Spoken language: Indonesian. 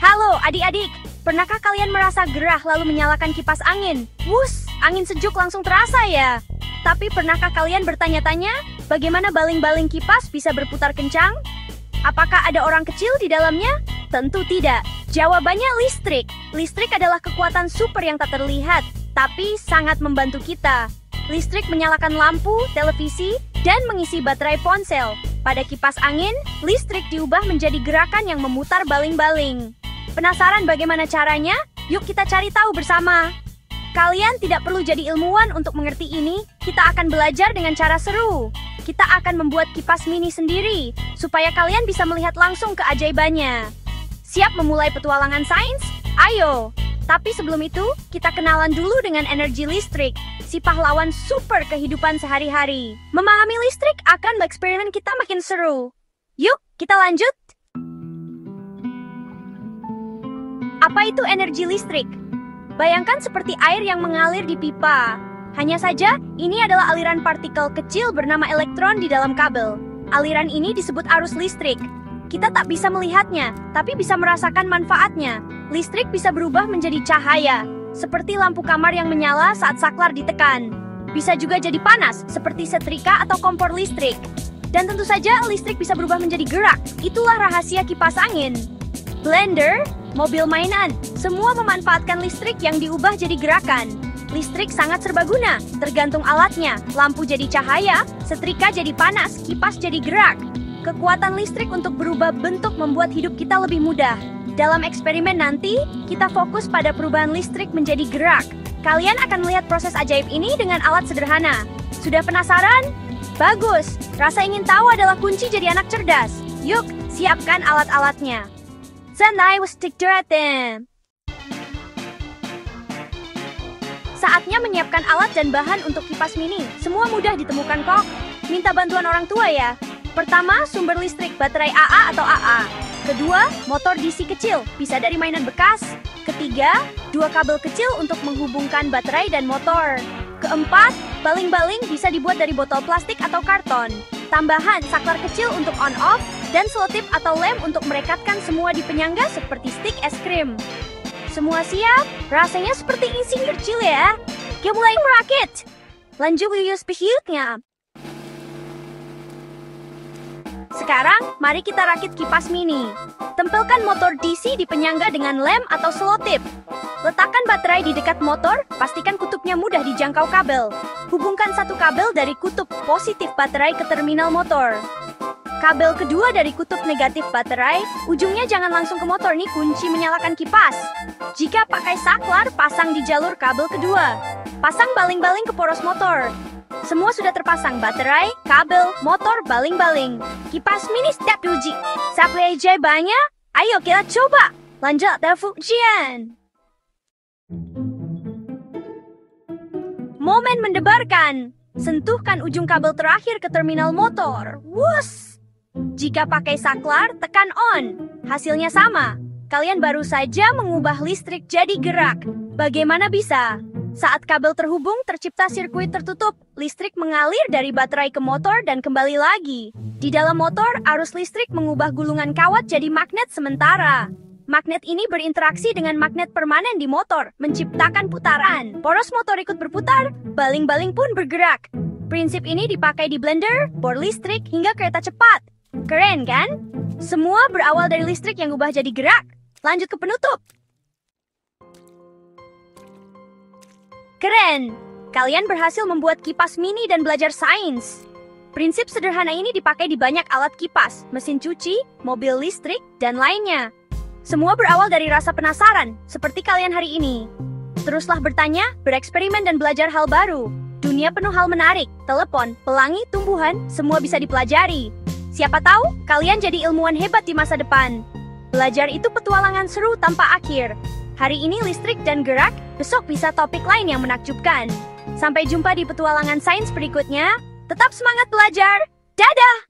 Halo adik-adik, pernahkah kalian merasa gerah lalu menyalakan kipas angin? Wus, angin sejuk langsung terasa ya. Tapi pernahkah kalian bertanya-tanya, bagaimana baling-baling kipas bisa berputar kencang? Apakah ada orang kecil di dalamnya? Tentu tidak. Jawabannya listrik. Listrik adalah kekuatan super yang tak terlihat, tapi sangat membantu kita. Listrik menyalakan lampu, televisi, dan mengisi baterai ponsel. Pada kipas angin, listrik diubah menjadi gerakan yang memutar baling-baling. Penasaran bagaimana caranya? Yuk kita cari tahu bersama. Kalian tidak perlu jadi ilmuwan untuk mengerti ini. Kita akan belajar dengan cara seru. Kita akan membuat kipas mini sendiri, supaya kalian bisa melihat langsung keajaibannya. Siap memulai petualangan sains? Ayo! Tapi sebelum itu, kita kenalan dulu dengan energi listrik, si pahlawan super kehidupan sehari-hari. Memahami listrik akan eksperimen kita makin seru. Yuk, kita lanjut! Apa itu energi listrik? Bayangkan seperti air yang mengalir di pipa. Hanya saja, ini adalah aliran partikel kecil bernama elektron di dalam kabel. Aliran ini disebut arus listrik. Kita tak bisa melihatnya, tapi bisa merasakan manfaatnya. Listrik bisa berubah menjadi cahaya, seperti lampu kamar yang menyala saat saklar ditekan. Bisa juga jadi panas, seperti setrika atau kompor listrik. Dan tentu saja, listrik bisa berubah menjadi gerak. Itulah rahasia kipas angin. Blender, mobil mainan, semua memanfaatkan listrik yang diubah jadi gerakan. Listrik sangat serbaguna, tergantung alatnya. Lampu jadi cahaya, setrika jadi panas, kipas jadi gerak. Kekuatan listrik untuk berubah bentuk membuat hidup kita lebih mudah. Dalam eksperimen nanti, kita fokus pada perubahan listrik menjadi gerak. Kalian akan melihat proses ajaib ini dengan alat sederhana. Sudah penasaran? Bagus! Rasa ingin tahu adalah kunci jadi anak cerdas. Yuk, siapkan alat-alatnya. Zanai wastikderatem. Saatnya menyiapkan alat dan bahan untuk kipas mini. Semua mudah ditemukan kok. Minta bantuan orang tua ya. Pertama, sumber listrik baterai AA atau AA. Kedua, motor DC kecil, bisa dari mainan bekas. Ketiga, dua kabel kecil untuk menghubungkan baterai dan motor. Keempat, baling-baling bisa dibuat dari botol plastik atau karton. Tambahan, saklar kecil untuk on-off, dan selotip atau lem untuk merekatkan semua di penyangga seperti stik es krim. Semua siap? Rasanya seperti insinyur kecil ya. Kita mulai merakit. Lanjut USB-nya. Sekarang, mari kita rakit kipas mini. Tempelkan motor DC di penyangga dengan lem atau selotip. Letakkan baterai di dekat motor, pastikan kutubnya mudah dijangkau kabel. Hubungkan satu kabel dari kutub positif baterai ke terminal motor. Kabel kedua dari kutub negatif baterai, ujungnya jangan langsung ke motor nih, kunci menyalakan kipas. Jika pakai saklar, pasang di jalur kabel kedua. Pasang baling-baling ke poros motor. Semua sudah terpasang baterai, kabel, motor, baling-baling. Kipas mini step uji. Supply banyak? Ayo kita coba. Lanjut dan ujian. Momen mendebarkan. Sentuhkan ujung kabel terakhir ke terminal motor. Wus! Jika pakai saklar, tekan on. Hasilnya sama. Kalian baru saja mengubah listrik jadi gerak. Bagaimana bisa? Saat kabel terhubung, tercipta sirkuit tertutup. Listrik mengalir dari baterai ke motor dan kembali lagi. Di dalam motor, arus listrik mengubah gulungan kawat jadi magnet sementara. Magnet ini berinteraksi dengan magnet permanen di motor, menciptakan putaran. Poros motor ikut berputar, baling-baling pun bergerak. Prinsip ini dipakai di blender, bor listrik, hingga kereta cepat. Keren kan? Semua berawal dari listrik yang ubah jadi gerak. Lanjut ke penutup. Keren! Kalian berhasil membuat kipas mini dan belajar sains. Prinsip sederhana ini dipakai di banyak alat kipas, mesin cuci, mobil listrik, dan lainnya. Semua berawal dari rasa penasaran, seperti kalian hari ini. Teruslah bertanya, bereksperimen, dan belajar hal baru. Dunia penuh hal menarik, telepon, pelangi, tumbuhan, semua bisa dipelajari. Siapa tahu, kalian jadi ilmuwan hebat di masa depan. Belajar itu petualangan seru tanpa akhir. Hari ini listrik dan gerak, besok bisa topik lain yang menakjubkan. Sampai jumpa di petualangan sains berikutnya. Tetap semangat belajar. Dadah!